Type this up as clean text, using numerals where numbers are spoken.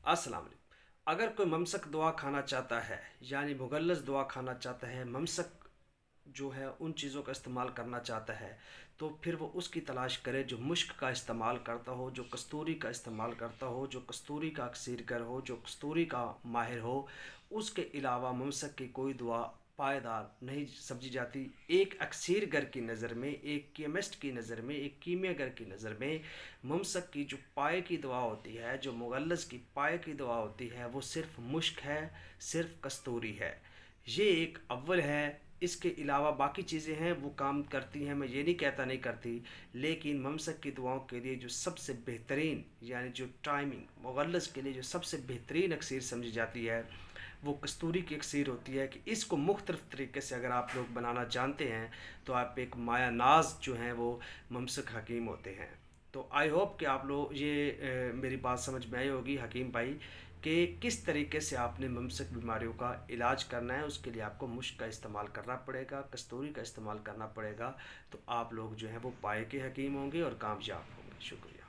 अस्सलाम वालेकुम। अगर कोई ममसक दवा खाना चाहता है यानी मुगल्लज़ दवा खाना चाहता है, ममसक जो है उन चीज़ों का इस्तेमाल करना चाहता है, तो फिर वो उसकी तलाश करे जो मुश्क का इस्तेमाल करता हो, जो कस्तूरी का इस्तेमाल करता हो, जो कस्तूरी का अक्सीरगर हो, जो कस्तूरी का माहिर हो। उसके अलावा ममसक की कोई दवा पायदार नहीं समझी जाती। एक अक्सीरगर की नज़र में, एक केमिस्ट की नज़र में, एक कीमियागर की नज़र में ममसक की जो पाए की दवा होती है, जो मुगल्लज़ की पाए की दवा होती है, वो सिर्फ मुश्क है, सिर्फ कस्तूरी है। ये एक अव्वल है। इसके अलावा बाकी चीज़ें हैं वो काम करती हैं, मैं ये नहीं कहता नहीं करती, लेकिन ममसक की दुआओं के लिए जो सबसे बेहतरीन यानी जो टाइमिंग मुगल्लज़ के लिए जो सबसे बेहतरीन अक्सीर समझी जाती है वो कस्तूरी की अक्सीर होती है। कि इसको मुख्तलिफ़ तरीके से अगर आप लोग बनाना जानते हैं तो आप एक माया नाज जो हैं वो ममसक हकीम होते हैं। तो आई होप कि आप लोग ये मेरी बात समझ में आई होगी हकीम भाई, कि किस तरीके से आपने ममसक बीमारियों का इलाज करना है। उसके लिए आपको मुश्क का इस्तेमाल करना पड़ेगा, कस्तूरी का इस्तेमाल करना पड़ेगा। तो आप लोग जो हैं वो पाए के हकीम होंगे और कामयाब होंगे। शुक्रिया।